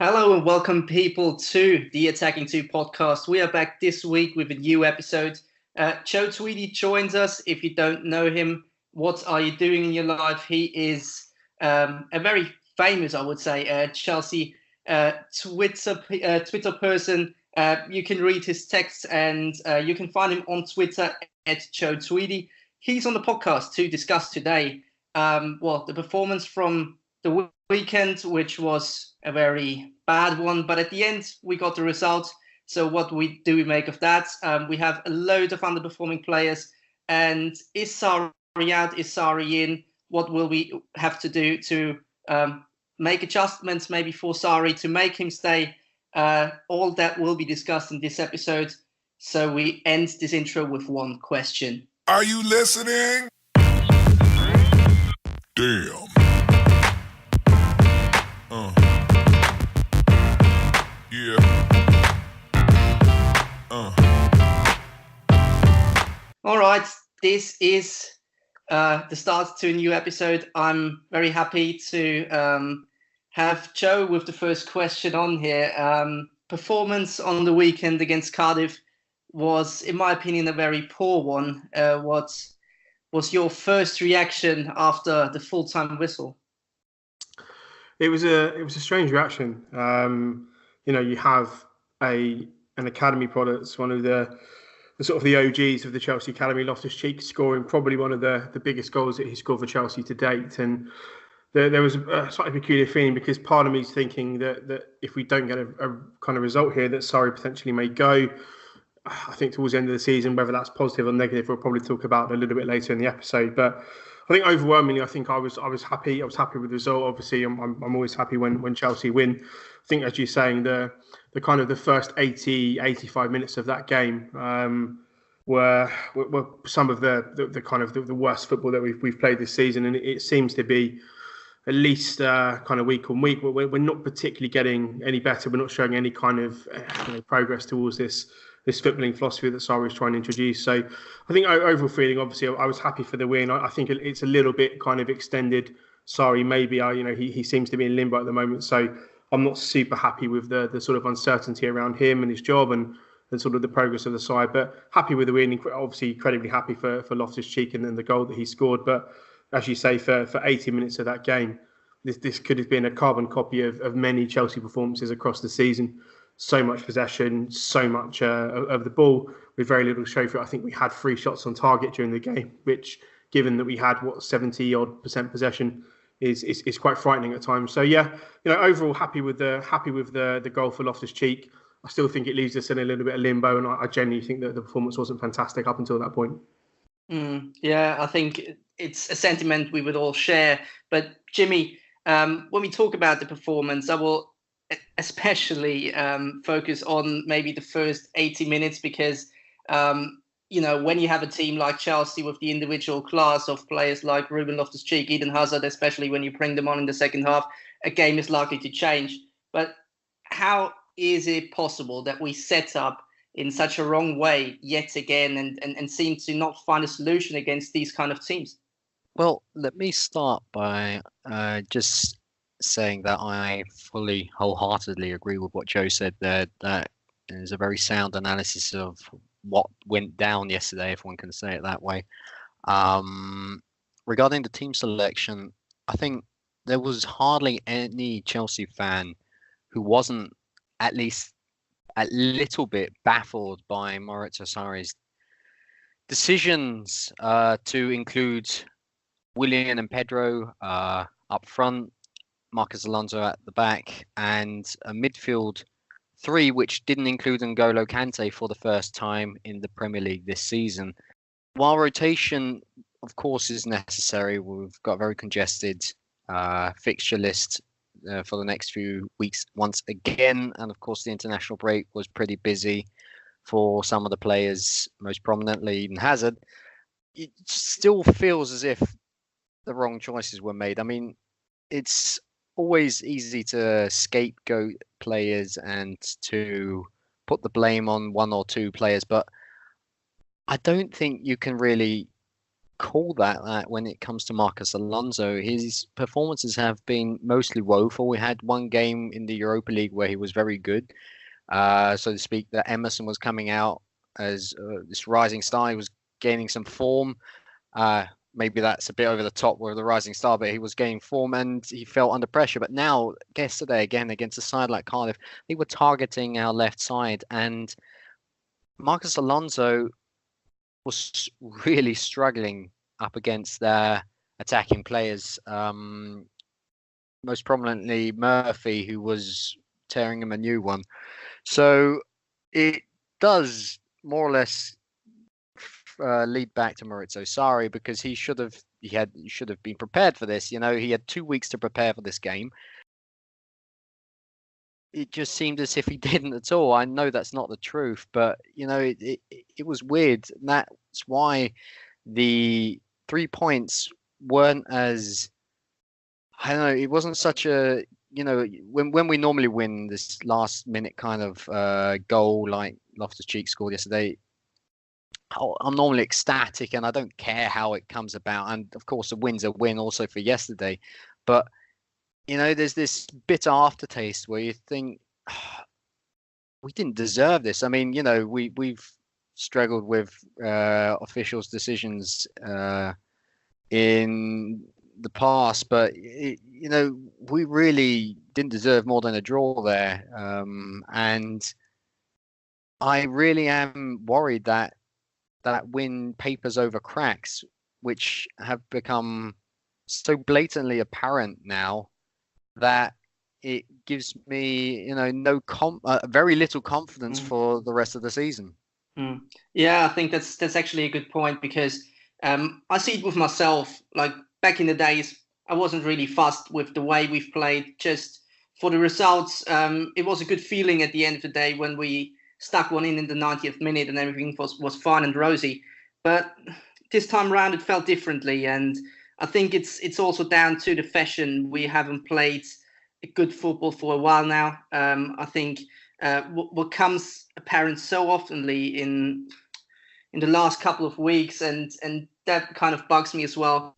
Hello and welcome, people, to the Attacking 2 podcast. We are back this week with a new episode. Joe Tweedie joins us. If you don't know him, what are you doing in your life? He is a very famous, I would say, Chelsea Twitter person. You can read his texts and you can find him on Twitter at Joe Tweedie. He's on the podcast to discuss today the performance from the weekend, which was a very bad one, but at the end we got the result. So what do we make of that? We have a load of underperforming players, and is Sarri out? Is Sarri in? What will we have to do to make adjustments maybe for Sarri to make him stay? All that will be discussed in this episode. So we end this intro with one question. Are you listening? Damn. Yeah. All right, this is the start to a new episode. I'm very happy to have Joe with the first question on here. Performance on the weekend against Cardiff was, in my opinion, a very poor one. What was your first reaction after the full-time whistle? It was a strange reaction. You have an academy product, one of the sort of the OGs of the Chelsea academy, Loftus-Cheek, scoring probably one of the biggest goals that he scored for Chelsea to date. And there was a slightly peculiar feeling, because part of me is thinking that if we don't get a kind of result here, that Sarri potentially may go. I think towards the end of the season, whether that's positive or negative, we'll probably talk about a little bit later in the episode. But I think overwhelmingly, I was happy. I was happy with the result. Obviously, I'm always happy when Chelsea win. I think, as you're saying, the kind of the first 85 minutes of that game were some of the kind of the worst football that we've played this season, and it seems to be at least kind of week on week. We're not particularly getting any better. We're not showing any kind of progress towards this footballing philosophy that Sarri is trying to introduce. So I think overall feeling, obviously, I was happy for the win. I think it's a little bit kind of extended. Sarri, maybe, he seems to be in limbo at the moment. So I'm not super happy with the sort of uncertainty around him and his job and sort of the progress of the side. But happy with the win. Obviously, incredibly happy for Loftus-Cheek and then the goal that he scored. But as you say, for 80 minutes of that game, this could have been a carbon copy of many Chelsea performances across the season. So much possession, so much of the ball with very little show for it. I think we had 3 shots on target during the game, which, given that we had 70% possession, is quite frightening at times. So overall happy with the goal for Loftus-Cheek. I still think it leaves us in a little bit of limbo, and I genuinely think that the performance wasn't fantastic up until that point. I think it's a sentiment we would all share. But Jimmy, when we talk about the performance, I will especially focus on maybe the first 80 minutes, because when you have a team like Chelsea with the individual class of players like Ruben Loftus-Cheek, Eden Hazard, especially when you bring them on in the second half, a game is likely to change. But how is it possible that we set up in such a wrong way yet again and seem to not find a solution against these kind of teams? Well, let me start by just saying that I fully, wholeheartedly agree with what Joe said there. That is a very sound analysis of what went down yesterday, if one can say it that way. Regarding the team selection, I think there was hardly any Chelsea fan who wasn't at least a little bit baffled by Maurizio Sarri's decisions to include Willian and Pedro up front, Marcus Alonso at the back, and a midfield 3, which didn't include N'Golo Kante for the first time in the Premier League this season. While rotation, of course, is necessary, we've got a very congested fixture list for the next few weeks once again. And of course, the international break was pretty busy for some of the players, most prominently Eden Hazard. It still feels as if the wrong choices were made. I mean, it's always easy to scapegoat players and to put the blame on 1 or 2 players, but I don't think you can really call that when it comes to Marcus Alonso. His performances have been mostly woeful. We had one game in the Europa League where he was very good, so to speak, that Emerson was coming out as this rising star. He was gaining some form. Maybe that's a bit over the top with the rising star, but he was gaining form and he felt under pressure. But now, yesterday, again, against a side like Cardiff, they were targeting our left side, and Marcus Alonso was really struggling up against their attacking players. Most prominently Murphy, who was tearing him a new one. So it does more or less lead back to Maurizio Sarri, because he should have been prepared for this. You know, he had 2 weeks to prepare for this game. It just seemed as if he didn't at all. I know that's not the truth, but you know, it was weird. And that's why the 3 points weren't as, I don't know, it wasn't such a, you know, when we normally win this last minute kind of goal like Loftus-Cheek scored yesterday, I'm normally ecstatic and I don't care how it comes about. And of course, a win's a win also for yesterday. But, you know, there's this bitter aftertaste where you think, we didn't deserve this. I mean, you know, we've struggled with officials' decisions in the past, but, you know, we really didn't deserve more than a draw there. And I really am worried that win papers over cracks, which have become so blatantly apparent now that it gives me, you know, very little confidence for the rest of the season. Yeah, I think that's actually a good point, because I see it with myself. Like back in the days, I wasn't really fussed with the way we've played. Just for the results, it was a good feeling at the end of the day when we stuck one in the 90th minute and everything was fine and rosy. But this time around, it felt differently, and I think it's also down to the fashion. We haven't played good football for a while now. I think what comes apparent so oftenly in the last couple of weeks, and that kind of bugs me as well,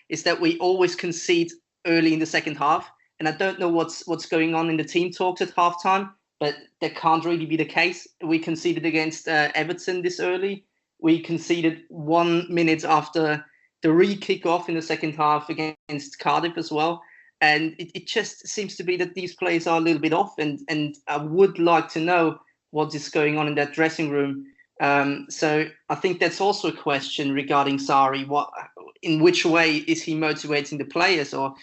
is that we always concede early in the second half. And I don't know what's going on in the team talks at halftime, but that can't really be the case. We conceded against Everton this early. We conceded 1 minute after the re-kick-off in the second half against Cardiff as well. And it just seems to be that these players are a little bit off. And I would like to know what is going on in that dressing room. So I think that's also a question regarding Sarri. In which way is he motivating the players, or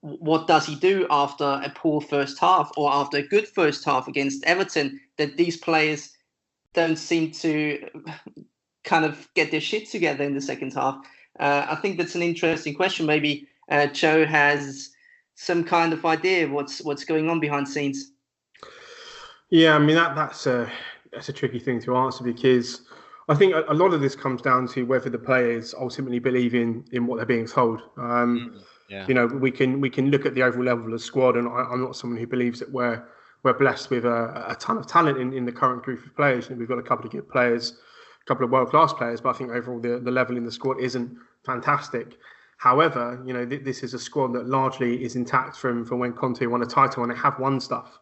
what does he do after a poor first half or after a good first half against Everton, that these players don't seem to kind of get their shit together in the second half? I think that's an interesting question. Maybe Joe has some kind of idea what's going on behind the scenes. Yeah, I mean that's a tricky thing to answer, because I think a lot of this comes down to whether the players ultimately believe in what they're being told. Yeah. You know, we can look at the overall level of the squad, and I'm not someone who believes that we're blessed with a ton of talent in the current group of players. We've got a couple of good players, a couple of world-class players, but I think overall the level in the squad isn't fantastic. However, you know, this is a squad that largely is intact from when Conte won a title, and they have won stuff.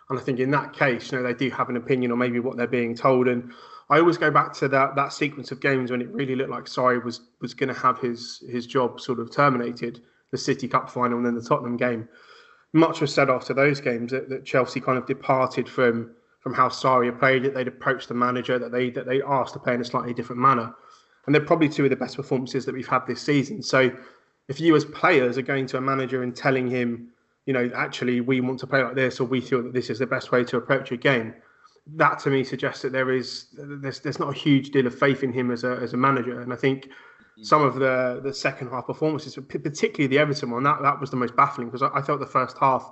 And I think in that case, you know, they do have an opinion on maybe what they're being told. And I always go back to that sequence of games when it really looked like Sarri was going to have his job sort of terminated. The City Cup final and then the Tottenham game. Much was said after those games that Chelsea kind of departed from how Sarri had played it. They'd approached the manager, that they asked to play in a slightly different manner. And they're probably two of the best performances that we've had this season. So if you as players are going to a manager and telling him, you know, actually we want to play like this, or we feel that this is the best way to approach a game, that to me suggests that there's not a huge deal of faith in him as a manager. And I think some of the second half performances, particularly the Everton one, that was the most baffling, because I felt the first half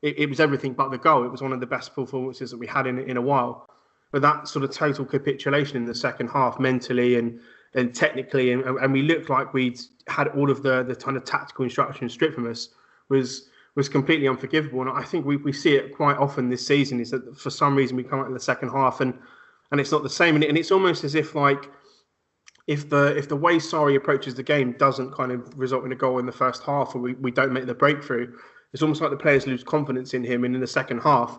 it was everything but the goal. It was one of the best performances that we had in a while. But that sort of total capitulation in the second half, mentally and technically, and we looked like we'd had all of the kind of tactical instructions stripped from us, was completely unforgivable. And I think we see it quite often this season, is that for some reason we come out in the second half and it's not the same. And it's almost as if, like, if the way Sarri approaches the game doesn't kind of result in a goal in the first half, or we don't make the breakthrough, it's almost like the players lose confidence in him, and in the second half,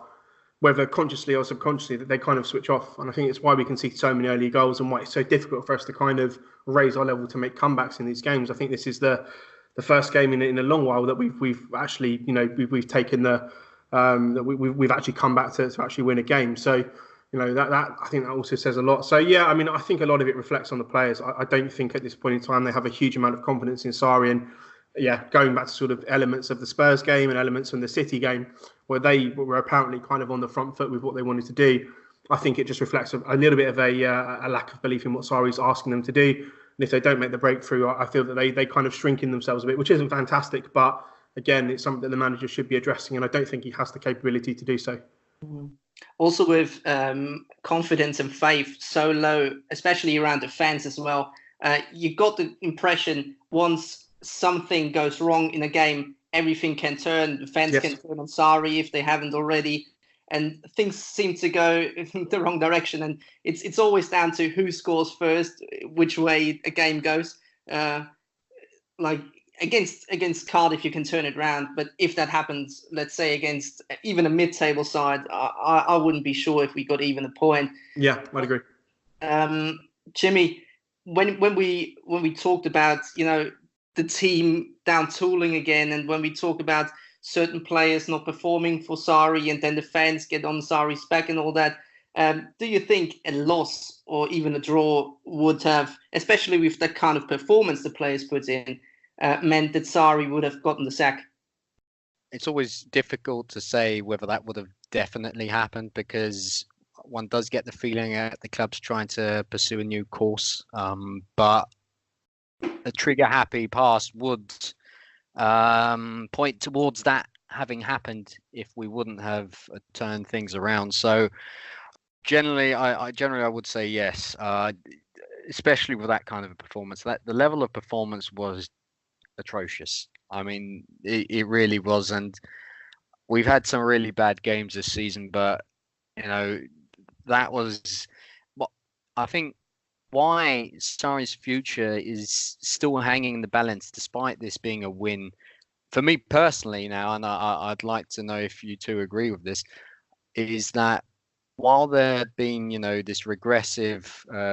whether consciously or subconsciously, that they kind of switch off. And I think it's why we can see so many early goals and why it's so difficult for us to kind of raise our level to make comebacks in these games. I think this is the first game in a long while that we've actually, we've taken that we've actually come back to actually win a game. So, that I think that also says a lot. So yeah, I mean, I think a lot of it reflects on the players. I don't think at this point in time they have a huge amount of confidence in Sarri. And yeah, going back to sort of elements of the Spurs game and elements from the City game, where they were apparently kind of on the front foot with what they wanted to do, I think it just reflects a little bit of a lack of belief in what Sarri's asking them to do. And if they don't make the breakthrough, I feel that they kind of shrink in themselves a bit, which isn't fantastic. But again, it's something that the manager should be addressing, and I don't think he has the capability to do so. Also, with confidence and faith so low, especially around the fans as well, you got the impression once something goes wrong in a game, everything can turn. The fans can turn on Sarri if they haven't already, and things seem to go in the wrong direction. And it's always down to who scores first, which way a game goes. Like against Cardiff, you can turn it around, but if that happens, let's say against even a mid-table side, I wouldn't be sure if we got even a point. Yeah, I'd agree. Jimmy, when we talked about the team down tooling again, and when we talk about certain players not performing for Sarri, and then the fans get on Sarri's back and all that, do you think a loss or even a draw would have, especially with that kind of performance the players put in, meant that Sarri would have gotten the sack? It's always difficult to say whether that would have definitely happened, because one does get the feeling that the club's trying to pursue a new course. But a trigger-happy pass would point towards that having happened if we wouldn't have turned things around. So generally, I would say yes, especially with that kind of a performance. That the level of performance was atrocious. I mean, it really was, and we've had some really bad games this season, but that was what I think why Sarri's future is still hanging in the balance despite this being a win. For me personally now, and I'd like to know if you two agree with this, is that while there had been, this regressive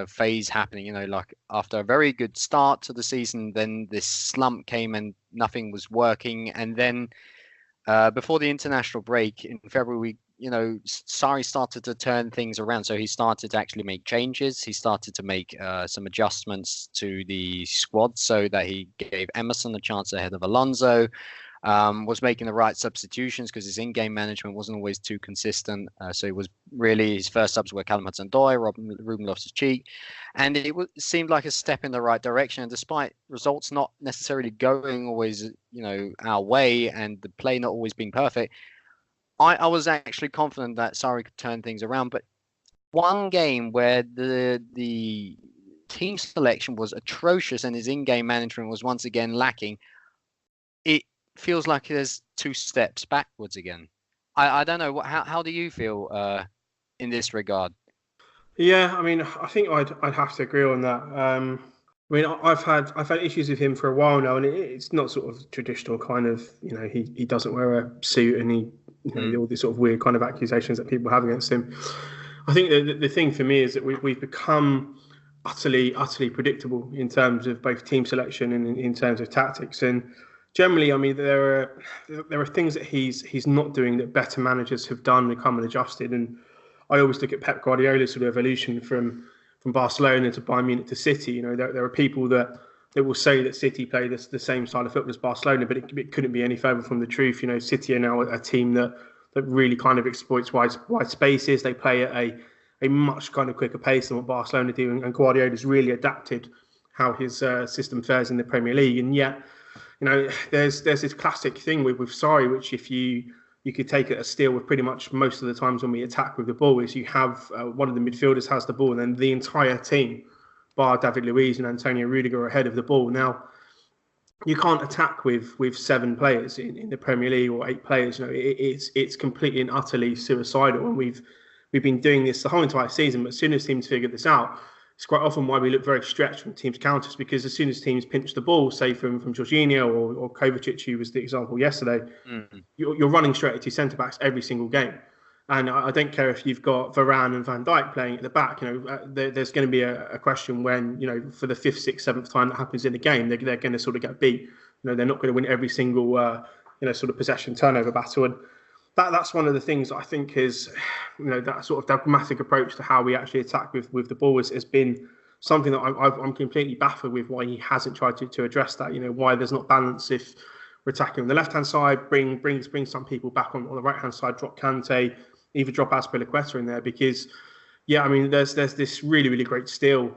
phase happening, like after a very good start to the season, then this slump came and nothing was working. And then before the international break in February, Sarri started to turn things around. So he started to actually make changes. He started to make some adjustments to the squad so that he gave Emerson a chance ahead of Alonso. Was making the right substitutions because his in-game management wasn't always too consistent. So it was really his first subs were Callum Hudson-Odoi, Ruben Loftus-Cheek, and it seemed like a step in the right direction. And despite results not necessarily going always, our way, and the play not always being perfect, I was actually confident that Sarri could turn things around. But one game where the team selection was atrocious and his in-game management was once again lacking, it feels like there's two steps backwards again. I don't know. How do you feel in this regard? Yeah, I mean, I think I'd have to agree on that. I mean, I've had issues with him for a while now, and it's not sort of traditional kind of, he doesn't wear a suit, and he, all these sort of weird kind of accusations that people have against him. I think the thing for me is that we've become utterly predictable in terms of both team selection and in terms of tactics. And generally, I mean, there are things that he's not doing that better managers have done and come and adjusted. And I always look at Pep Guardiola's sort of evolution from Barcelona to Bayern Munich to City. There are people that will say that City play the same style of football as Barcelona, but it couldn't be any further from the truth. City are now a team that really kind of exploits wide spaces. They play at a much kind of quicker pace than what Barcelona do, and Guardiola's really adapted how his system fares in the Premier League. And yet, there's this classic thing with Sarri, which if you could take it as steal with pretty much most of the times when we attack with the ball, is you have one of the midfielders has the ball, and then the entire team, bar David Luiz and Antonio Rudiger, ahead of the ball. Now, you can't attack with 7 players in the Premier League or 8 players. It's completely and utterly suicidal, and we've been doing this the whole entire season. But as soon as teams figure this out, it's quite often why we look very stretched from teams' counters, because as soon as teams pinch the ball, say from Jorginho or Kovacic, who was the example yesterday, you're running straight at your centre-backs every single game. And I don't care if you've got Varane and Van Dijk playing at the back. There's going to be a question when, for the 5th, 6th, 7th time that happens in a game, they're going to sort of get beat. They're not going to win every single, sort of possession turnover battle. And that's one of the things that I think is, that sort of dogmatic approach to how we actually attack with the ball has been something that I'm completely baffled with why he hasn't tried to address that. Why there's not balance if we're attacking on the left hand side, bring some people back on the right hand side, drop Kante, either drop Azpilicueta in there, because there's this really, really great still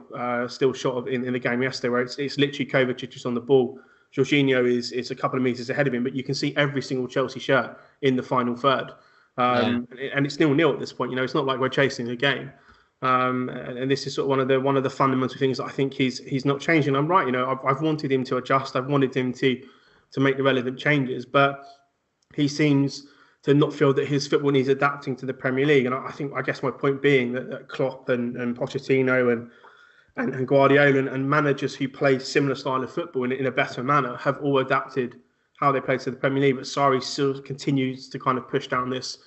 shot in the game yesterday where it's literally Kovacic just on the ball. Jorginho is a couple of metres ahead of him, but you can see every single Chelsea shirt in the final third. And it's 0-0 at this point. It's not like we're chasing a game. And this is sort of one of the fundamental things that I think he's not changing. I'm right. I've wanted him to adjust. I've wanted him to make the relevant changes, but he seems to not feel that his football needs adapting to the Premier League. And I guess my point being that Klopp and Pochettino and Guardiola and managers who play similar style of football in a better manner have all adapted how they play to the Premier League. But Sarri still continues to kind of push down this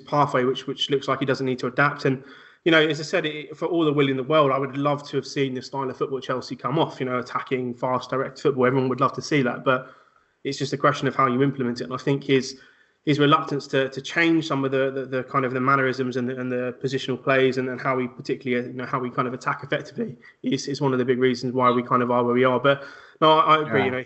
pathway, which looks like he doesn't need to adapt. And, as I said, for all the will in the world, I would love to have seen this style of football at Chelsea come off, attacking, fast, direct football. Everyone would love to see that. But it's just a question of how you implement it. And I think his reluctance to change some of the kind of the mannerisms and the positional plays and how we particularly how we kind of attack effectively is one of the big reasons why we kind of are where we are. But no, I agree.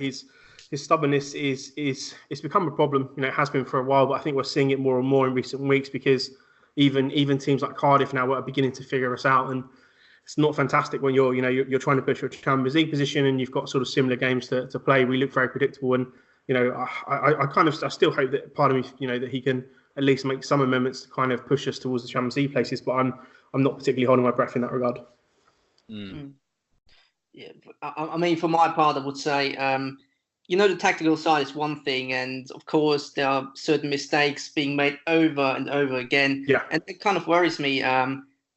His stubbornness is it's become a problem. It has been for a while, but I think we're seeing it more and more in recent weeks, because even teams like Cardiff now are beginning to figure us out. And it's not fantastic when you're trying to push your Champions League position and you've got sort of similar games to play. We look very predictable, and I still hope that part of me, that he can at least make some amendments to kind of push us towards the Champions League places. But I'm not particularly holding my breath in that regard. Yeah, I mean, for my part, I would say, the tactical side is one thing, and of course there are certain mistakes being made over and over again. Yeah, and it kind of worries me.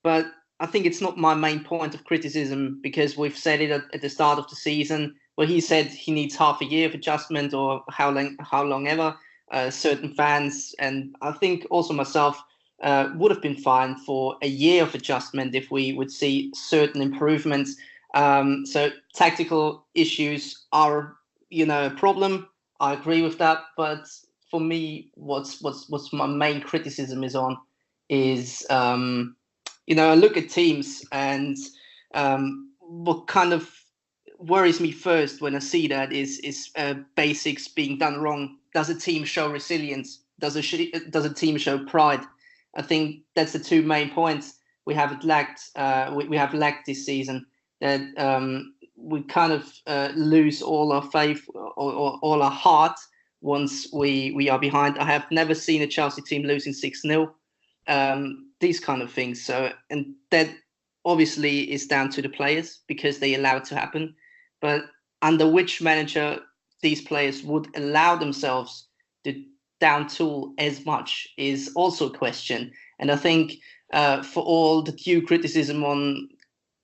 But I think it's not my main point of criticism, because we've said it at the start of the season. Well, he said he needs half a year of adjustment, or how long ever. Certain fans, and I think also myself, would have been fine for a year of adjustment if we would see certain improvements. So tactical issues are, a problem. I agree with that. But for me, what's my main criticism is I look at teams, and what kind of worries me first when I see that is basics being done wrong. Does a team show resilience? Does a team show pride? I think that's the two main points we have lacked. We have lacked this season. That we kind of lose all our faith or all our heart once we are behind. I have never seen a Chelsea team losing 6-0. These kind of things. So, and that obviously is down to the players, because they allow it to happen. But under which manager these players would allow themselves to down tool as much is also a question. And I think for all the due criticism on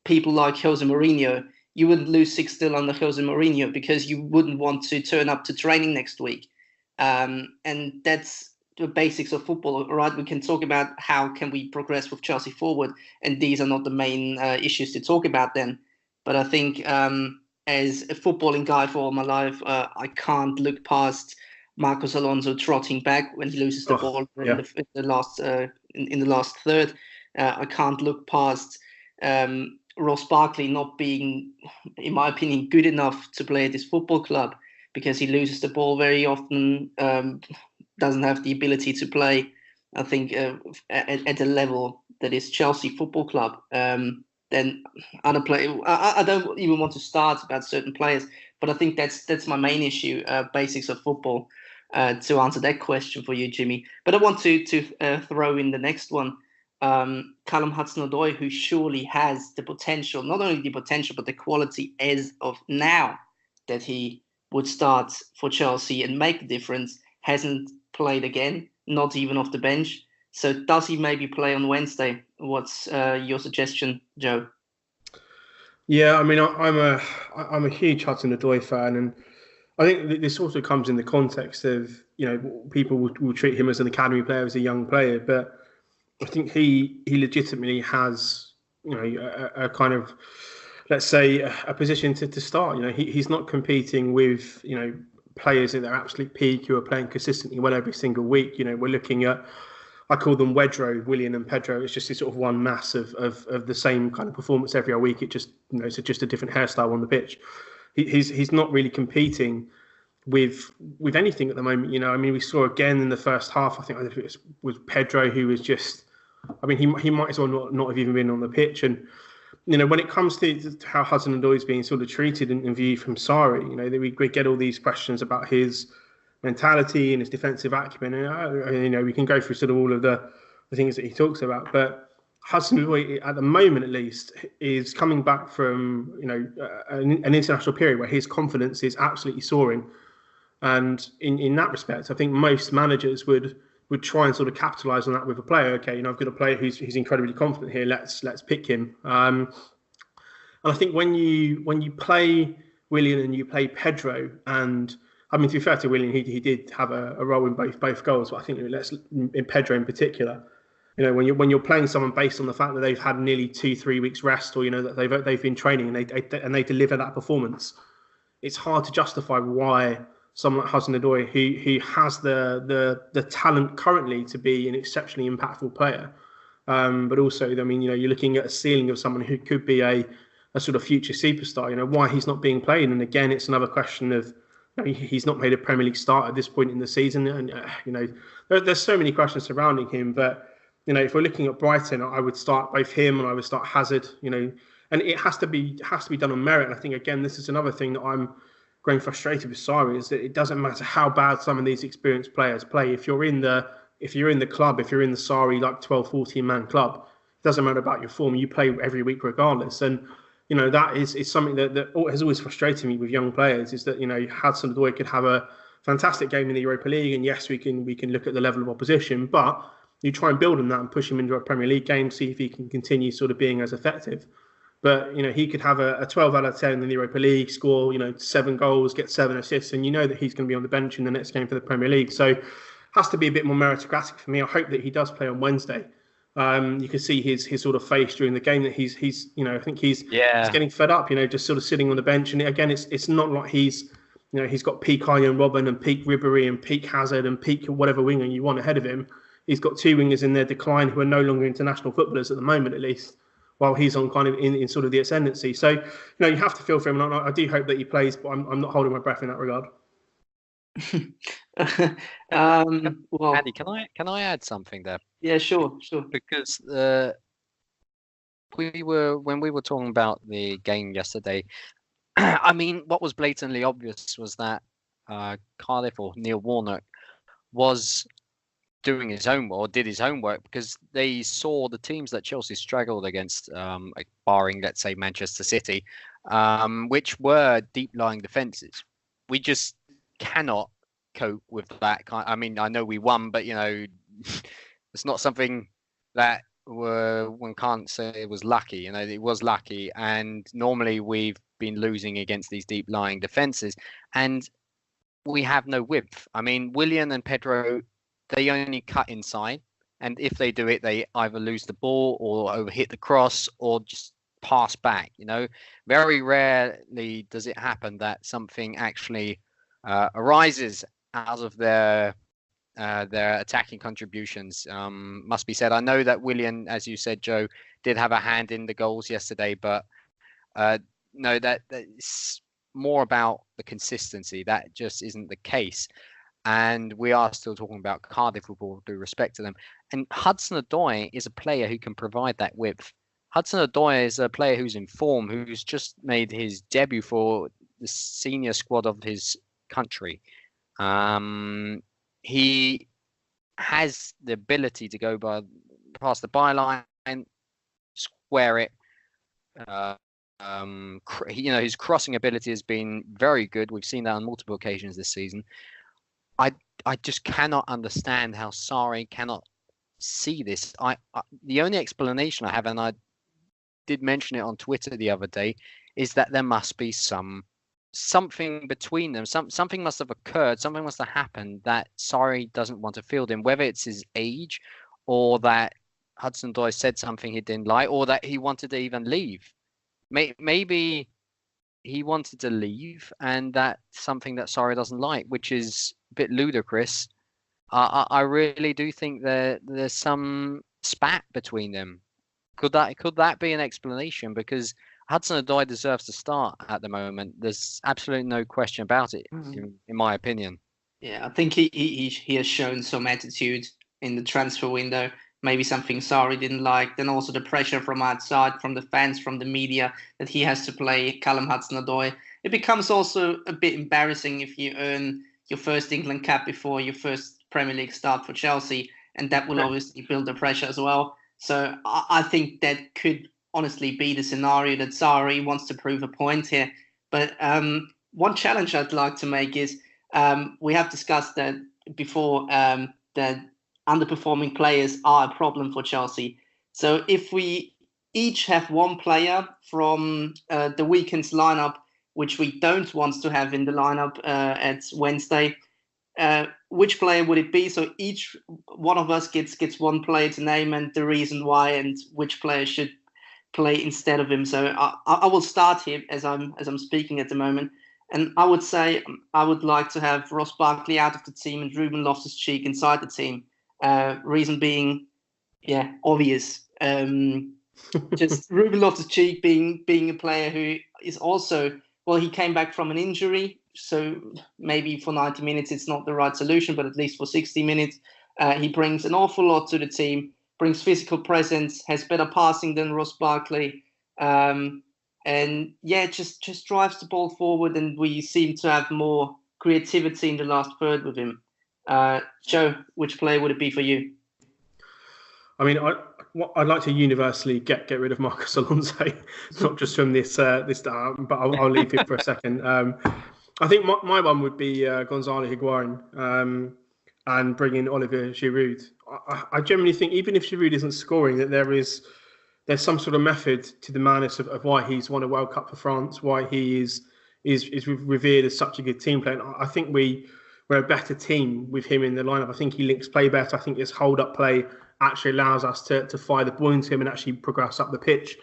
people like Jose Mourinho, you wouldn't lose 6-0 under Jose Mourinho because you wouldn't want to turn up to training next week. And that's the basics of football, right? We can talk about how can we progress with Chelsea forward, and these are not the main issues to talk about then. But I think as a footballing guy for all my life, I can't look past Marcos Alonso trotting back when he loses the ball in the last third. I can't look past Ross Barkley not being, in my opinion, good enough to play at this football club, because he loses the ball very often, doesn't have the ability to play, I think, at a level that is Chelsea Football Club. Then other players, I don't even want to start about certain players, but I think that's my main issue, basics of football, to answer that question for you, Jimmy. But I want to throw in the next one. Callum Hudson-Odoi, who surely has the potential, not only the potential, but the quality as of now that he would start for Chelsea and make a difference, hasn't played again, not even off the bench. So does he maybe play on Wednesday? What's your suggestion, Joe? Yeah, I mean, I'm a huge Hudson-Odoi fan, and I think this also comes in the context of, people will treat him as an academy player, as a young player, but I think he legitimately has, a kind of, let's say, a position to start. He's not competing with, players at their absolute peak who are playing consistently well every single week. We're looking at, I call them Wedro, Willian and Pedro. It's just this sort of one mass of the same kind of performance every week. It just, it's just a different hairstyle on the pitch. He's not really competing with anything at the moment. I mean, we saw again in the first half, I think it was Pedro, who was just, I mean, he might as well not have even been on the pitch. And, when it comes to how Hudson-Odoi is being sort of treated and viewed from Sarri, we get all these questions about his mentality and his defensive acumen. And, we can go through sort of all of the things that he talks about. But Hudson-Odoi, at the moment at least, is coming back from, an international period where his confidence is absolutely soaring. And in that respect, I think most managers would try and sort of capitalise on that with a player. Okay, I've got a player who's incredibly confident here. Let's pick him. And I think when you play Willian and you play Pedro, and I mean, to be fair to Willian, he did have a role in both goals. But I think in Pedro in particular, when you're playing someone based on the fact that they've had nearly 2-3 weeks rest, or that they've been training and they deliver that performance, it's hard to justify why someone like Hudson-Odoi, who has the talent currently to be an exceptionally impactful player, but also, I mean, you're looking at a ceiling of someone who could be a sort of future superstar. Why he's not being played, and again, it's another question of, he's not made a Premier League start at this point in the season, and there's so many questions surrounding him. But if we're looking at Brighton, I would start both him and I would start Hazard. And it has to be done on merit. And I think again, this is another thing that I'm growing frustrated with Sarri, is that it doesn't matter how bad some of these experienced players play. If you're in the club, if you're in the Sarri like 12, 14 man club, it doesn't matter about your form. You play every week regardless. And that is something that has always frustrated me with young players, is that Hudson-Odoi could have a fantastic game in the Europa League, and yes, we can look at the level of opposition, but you try and build on that and push him into a Premier League game, see if he can continue sort of being as effective. But, he could have a 12 out of 10 in the Europa League, score, 7 goals, get 7 assists, and that he's going to be on the bench in the next game for the Premier League. So it has to be a bit more meritocratic for me. I hope that he does play on Wednesday. You can see his sort of face during the game that he's I think he's getting fed up, just sort of sitting on the bench. And again, it's not like he's got peak Arjen Robben and peak Ribéry and peak Hazard and peak whatever winger you want ahead of him. He's got 2 wingers in their decline who are no longer international footballers at the moment, at least, while he's on kind of in sort of the ascendancy. So, you have to feel for him. And I do hope that he plays, but I'm not holding my breath in that regard. Well, Andy, can I add something there? Yeah, sure. Because when we were talking about the game yesterday, I mean, what was blatantly obvious was that Cardiff, or Neil Warnock, was doing his homework, did his homework, because they saw the teams that Chelsea struggled against, barring, let's say, Manchester City, which were deep-lying defences. We just cannot cope with that. I mean, I know we won, but it's not something that one can't say it was lucky. It was lucky, and normally we've been losing against these deep-lying defences, and we have no width. I mean, Willian and Pedro, they only cut inside, and if they do it, they either lose the ball or overhit the cross or just pass back. Very rarely does it happen that something actually arises out of their attacking contributions. Must be said, I know that Willian, as you said, Joe, did have a hand in the goals yesterday, but no, that's more about the consistency. That just isn't the case. And we are still talking about Cardiff, with all due respect to them. And Hudson-Odoi is a player who can provide that width. Hudson-Odoi is a player who's in form, who's just made his debut for the senior squad of his country. He has the ability to go past the byline, square it. His crossing ability has been very good. We've seen that on multiple occasions this season. I just cannot understand how Sarri cannot see this. The only explanation I have, and did mention it on Twitter the other day, is that there must be something between them. Something must have occurred. Something must have happened that Sarri doesn't want to field him, whether it's his age or that Hudson-Odoi said something he didn't like, or that he wanted to even leave. Maybe he wanted to leave, and that's something that Sarri doesn't like, which is a bit ludicrous. I really do think there's some spat between them. Could that be an explanation? Because Hudson-Odoi deserves to start at the moment. There's absolutely no question about it, in my opinion. Yeah, I think he has shown some attitude in the transfer window. Maybe something Sarri didn't like. Then also the pressure from outside, from the fans, from the media, that he has to play Callum Hudson-Odoi. It becomes also a bit embarrassing if you earn your first England cap before your first Premier League start for Chelsea, and that will obviously build the pressure as well. So I think that could honestly be the scenario that Sarri wants to prove a point here. But one challenge I'd like to make is we have discussed that before, that underperforming players are a problem for Chelsea. So if we each have one player from the weekend's lineup, which we don't want to have in the lineup at Wednesday, which player would it be? So each one of us gets one player to name and the reason why, and which player should play instead of him. So I will start here as I'm speaking at the moment, and I would say I would like to have Ross Barkley out of the team and Ruben Loftus-Cheek inside the team. Reason being, obvious. Just Ruben Loftus-Cheek being a player who is also, well, he came back from an injury, so maybe for 90 minutes it's not the right solution, but at least for 60 minutes he brings an awful lot to the team, brings physical presence, has better passing than Ross Barkley, and just drives the ball forward, and we seem to have more creativity in the last third with him. Joe, which player would it be for you? I mean, I'd like to universally get rid of Marcos Alonso, not just from this but I'll leave it for a second. I think my one would be Gonzalo Higuain and bring in Olivier Giroud. I generally think even if Giroud isn't scoring, that there's some sort of method to the madness of why he's won a World Cup for France, why he is revered as such a good team player. And I think we're a better team with him in the lineup. I think he links play better. I think his hold-up play actually allows us to fire the ball into him and actually progress up the pitch.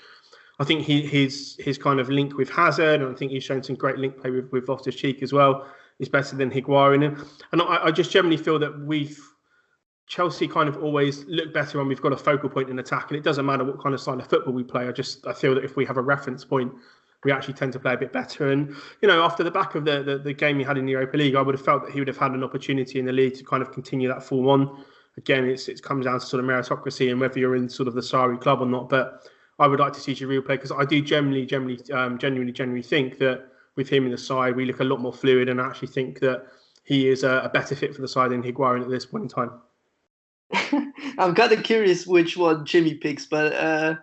I think his kind of link with Hazard, and I think he's shown some great link play with Loftus-Cheek as well, is better than Higuain. And I just generally feel that Chelsea kind of always look better when we've got a focal point in attack, and it doesn't matter what kind of style of football we play. I feel that if we have a reference point, we actually tend to play a bit better. And, after the back of the game he had in the Europa League, I would have felt that he would have had an opportunity in the league to kind of continue that form on. Again, it comes down to sort of meritocracy and whether you're in sort of the Sarri club or not. But I would like to see Giroud play, because I do genuinely think that with him in the side, we look a lot more fluid, and I actually think that he is a better fit for the side than Higuain at this point in time. I'm kind of curious which one Jimmy picks, but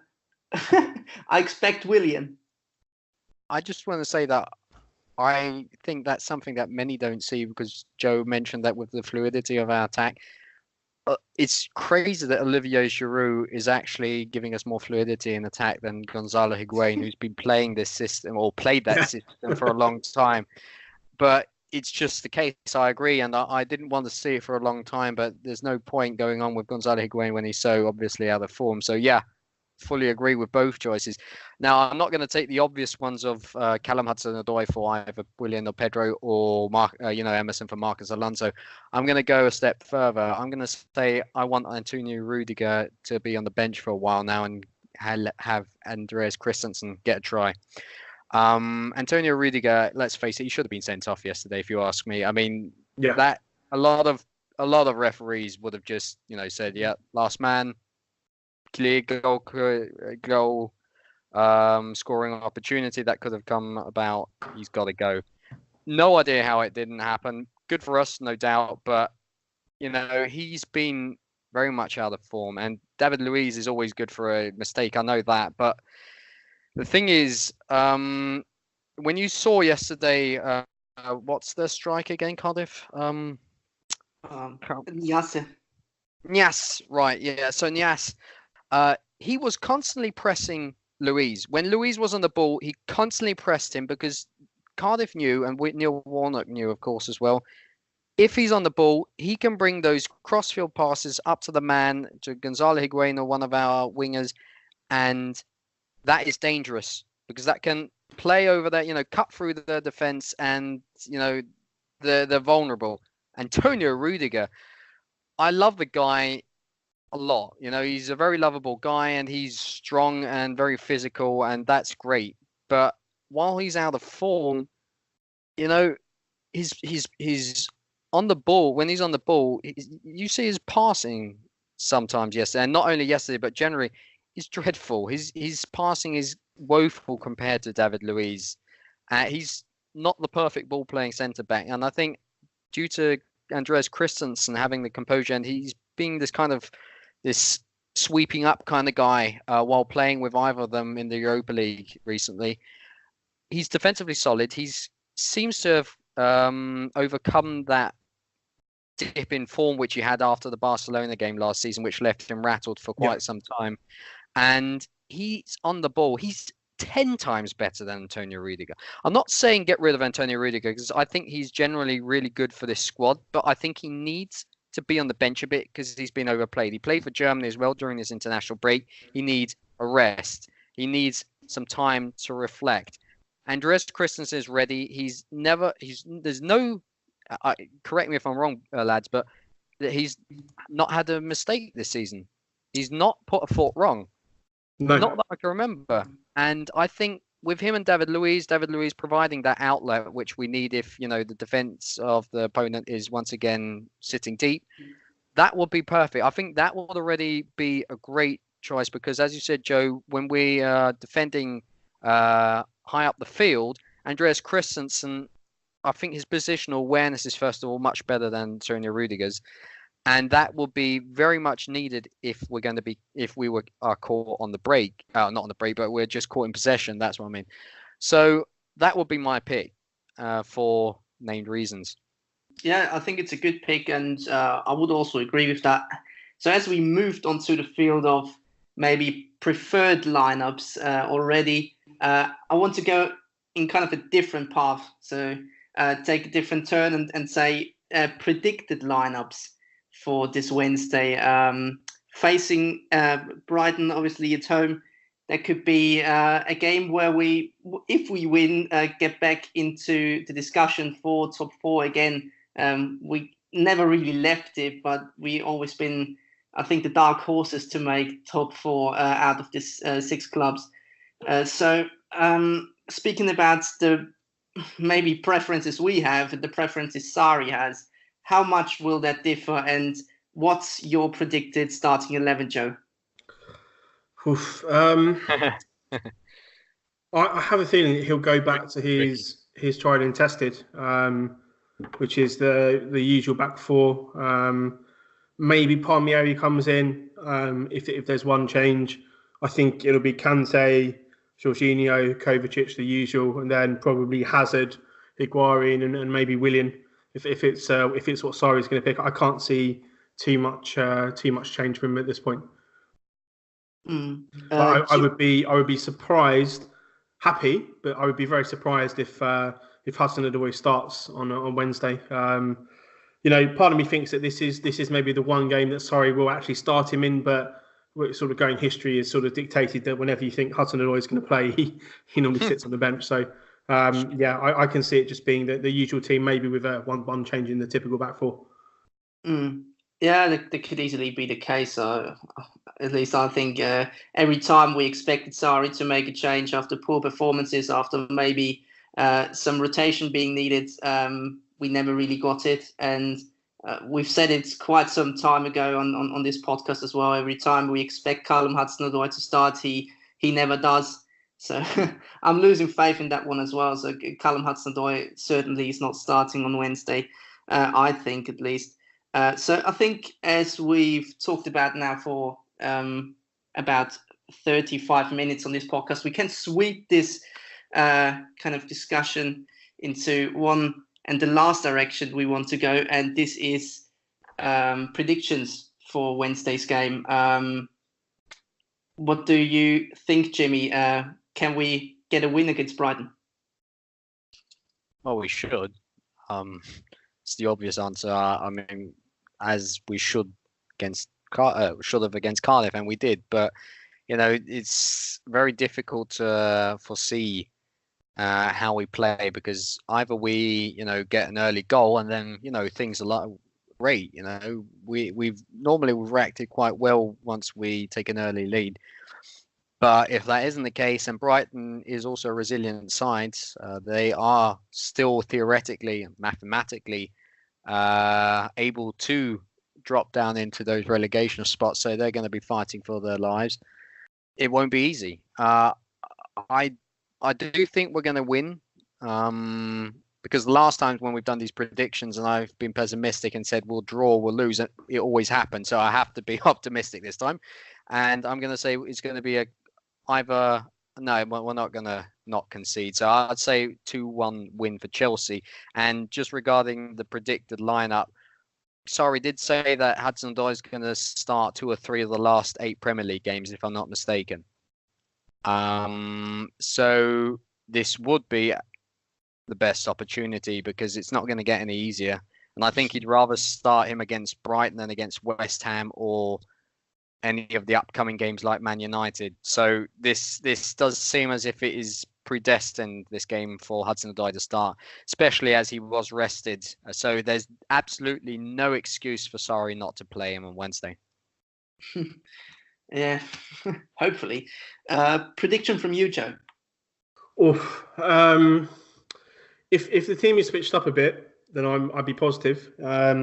I expect Willian. I just want to say that I think that's something that many don't see, because Joe mentioned that with the fluidity of our attack. It's crazy that Olivier Giroud is actually giving us more fluidity in attack than Gonzalo Higuain, who's been playing this system or played that system for a long time. But it's just the case. I agree, and I didn't want to see it for a long time, but there's no point going on with Gonzalo Higuain when he's so obviously out of form. So yeah, fully agree with both choices. Now, I'm not going to take the obvious ones of Callum Hudson-Odoi for either Willian or Pedro, or Emerson for Marcos Alonso. I'm going to go a step further. I'm going to say I want Antonio Rudiger to be on the bench for a while now and have Andreas Christensen get a try. Antonio Rudiger, let's face it, he should have been sent off yesterday, if you ask me. I mean, that a lot of referees would have just said, yeah, last man, clear goal scoring opportunity that could have come about. He's got to go. No idea how it didn't happen. Good for us, no doubt, but he's been very much out of form, and David Luiz is always good for a mistake. I know that, but the thing is, when you saw yesterday, what's the strike again, Cardiff? Niasse. Niasse, right? Yeah. So Niasse, he was constantly pressing Luiz. When Luiz was on the ball, he constantly pressed him because Cardiff knew, and Neil Warnock knew, of course, as well. If he's on the ball, he can bring those crossfield passes up to the man, to Gonzalo Higuain or one of our wingers, and that is dangerous because that can play over there, cut through the defense, and they're vulnerable. Antonio Rudiger, I love the guy a lot. He's a very lovable guy, and he's strong and very physical, and that's great. But while he's out of form, he's on the ball. When he's on the ball, you see his passing sometimes yesterday, and not only yesterday, but generally, he's dreadful. His passing is woeful compared to David Luiz. He's not the perfect ball playing centre back, and I think due to Andreas Christensen having the composure, and he's being this sweeping up kind of guy while playing with either of them in the Europa League recently. He's defensively solid. He seems to have overcome that dip in form which he had after the Barcelona game last season, which left him rattled for quite some time. And he's on the ball. He's 10 times better than Antonio Rudiger. I'm not saying get rid of Antonio Rudiger because I think he's generally really good for this squad, but I think he needs to be on the bench a bit because he's been overplayed. He played for Germany as well during this international break. He needs a rest. He needs some time to reflect. Andreas Christensen is ready. There's no, correct me if I'm wrong, lads, but he's not had a mistake this season. He's not put a foot wrong. No. Not that I can remember. And I think with him and David Luiz providing that outlet which we need if, the defense of the opponent is once again sitting deep, that would be perfect. I think that would already be a great choice because, as you said, Joe, when we are defending high up the field, Andreas Christensen, I think his positional awareness is, first of all, much better than Antonio Rudiger's. And that will be very much needed if we are caught on the break, not on the break, but we're just caught in possession. That's what I mean. So that would be my pick for named reasons. Yeah, I think it's a good pick, and I would also agree with that. So as we moved onto the field of maybe preferred lineups already, I want to go in kind of a different path. So take a different turn and say predicted lineups for this Wednesday. Facing Brighton, obviously at home, that could be a game where if we win, get back into the discussion for top four again. We never really left it, but we always been, I think, the dark horses to make top four out of this 6 clubs. So speaking about the maybe preferences we have, the preferences Sarri has, how much will that differ, and what's your predicted starting 11, Joe? I have a feeling that he'll go back to his tried and tested, which is the usual back four. Maybe Palmieri comes in if there's one change. I think it'll be Kante, Jorginho, Kovacic, the usual, and then probably Hazard, Higuain, and maybe Willian. If it's what Sarri's going to pick, I can't see too much change from him at this point. I would be surprised, happy, but I would be very surprised if Hudson-Odoi starts on Wednesday. Part of me thinks that this is maybe the one game that Sarri will actually start him in, but sort of going history is sort of dictated that whenever you think Hudson-Odoi is going to play, he normally sits on the bench. So. I can see it just being the usual team, maybe with one change in the typical back four. Yeah, that could easily be the case. At least I think every time we expected Sarri to make a change after poor performances, after maybe some rotation being needed, we never really got it. And we've said it quite some time ago on this podcast as well. Every time we expect Callum Hudson-Odoi to start, he never does. So I'm losing faith in that one as well. So Callum Hudson-Odoi certainly is not starting on Wednesday, I think at least. So I think as we've talked about now for about 35 minutes on this podcast, we can sweep this kind of discussion into one and the last direction we want to go. And this is predictions for Wednesday's game. What do you think, Jimmy? Can we get a win against Brighton? Well, we should. It's the obvious answer. I mean, as we should should have against Cardiff, and we did. But it's very difficult to foresee how we play, because either we get an early goal and then things are like great. We've normally reacted quite well once we take an early lead. But if that isn't the case, and Brighton is also a resilient side, they are still theoretically and mathematically able to drop down into those relegation spots. So they're going to be fighting for their lives. It won't be easy. I do think we're going to win, because the last times when we've done these predictions and I've been pessimistic and said we'll draw, we'll lose, it always happens. So I have to be optimistic this time. And I'm going to say it's going to be no, we're not going to not concede. So I'd say 2-1 win for Chelsea. And just regarding the predicted lineup, Sarri did say that Hudson-Odoi is going to start 2 or 3 of the last 8 Premier League games, if I'm not mistaken. So this would be the best opportunity, because it's not going to get any easier. And I think he'd rather start him against Brighton than against West Ham or any of the upcoming games like Man United. So this does seem as if it is predestined, this game, for Hudson-Odoi to start, especially as he was rested. So there's absolutely no excuse for Sarri not to play him on Wednesday. Yeah, hopefully. Prediction from you, Joe? If the team is switched up a bit, then I'd be positive. I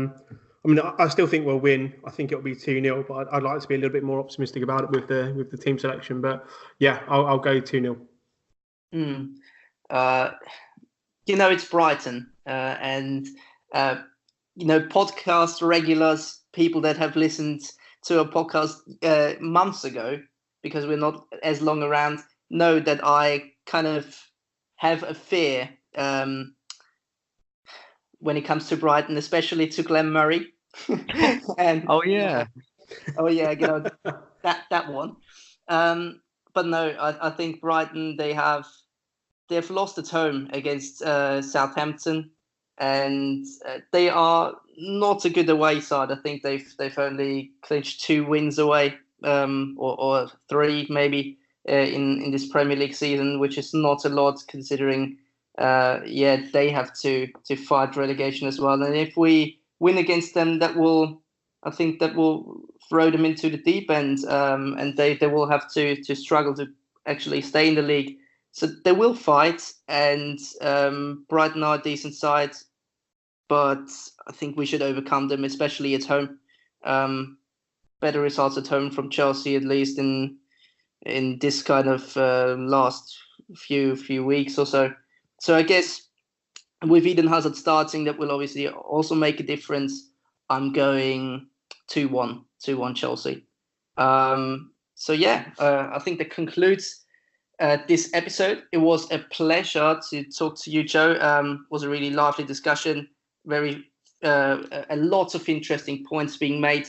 mean, I still think we'll win. I think it'll be 2-0, but I'd like to be a little bit more optimistic about it with the team selection. But yeah, I'll go 2-0. It's Brighton, and podcast regulars, people that have listened to a podcast months ago, because we're not as long around, know that I kind of have a fear when it comes to Brighton, especially to Glenn Murray. And oh yeah, that one. But no, I think Brighton, they've lost at home against Southampton, and they are not a good away side. I think they've only clinched 2 wins away, or 3 maybe in this Premier League season, which is not a lot considering. They have to fight relegation as well. And if we win against them, I think that will throw them into the deep end, and they will have to struggle to actually stay in the league. So they will fight, and Brighton are a decent side, but I think we should overcome them, especially at home. Better results at home from Chelsea, at least in this kind of last few weeks or so. So I guess with Eden Hazard starting, that will obviously also make a difference. I'm going 2-1 Chelsea. I think that concludes this episode. It was a pleasure to talk to you, Joe. It was a really lively discussion. A lot of interesting points being made.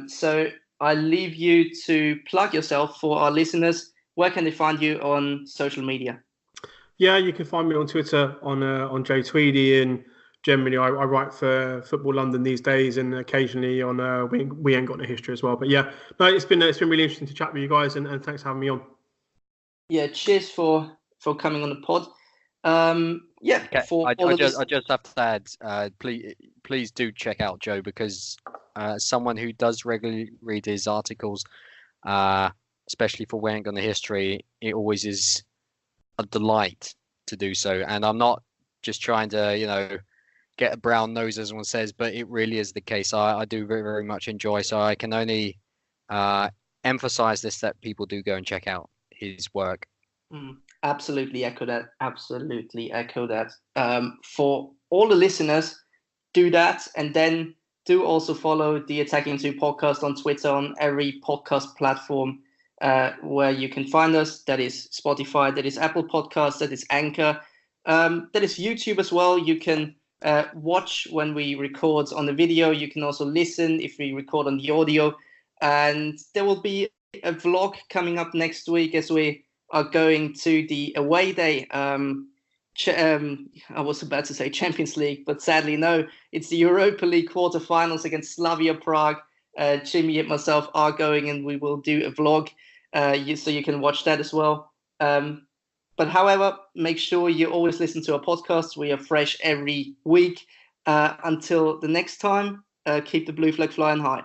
So I leave you to plug yourself for our listeners. Where can they find you on social media? Yeah, you can find me on Twitter on Joe Tweedie, and generally I write for Football London these days, and occasionally on We Ain't Got No History as well. But yeah, no, it's been really interesting to chat with you guys, and thanks for having me on. Yeah, cheers for coming on the pod. I just have to add, please do check out Joe, because someone who does regularly read his articles, especially for We Ain't Got No History, it always is a delight to do so. And I'm not just trying to get a brown nose, as one says, but it really is the case. I do very, very much enjoy, so I can only emphasize this, that people do go and check out his work. Absolutely echo that. For all the listeners, do that, and then do also follow the Attacking 2 podcast on Twitter, on every podcast platform where you can find us. That is Spotify, that is Apple Podcasts, that is Anchor, that is YouTube as well. You can watch when we record on the video. You can also listen if we record on the audio, and there will be a vlog coming up next week as we are going to the away day. I was about to say Champions League, but sadly no. It's the Europa League quarterfinals against Slavia Prague. Jimmy and myself are going, and we will do a vlog, so you can watch that as well. But however, make sure you always listen to our podcast. We are fresh every week. Until the next time, keep the blue flag flying high.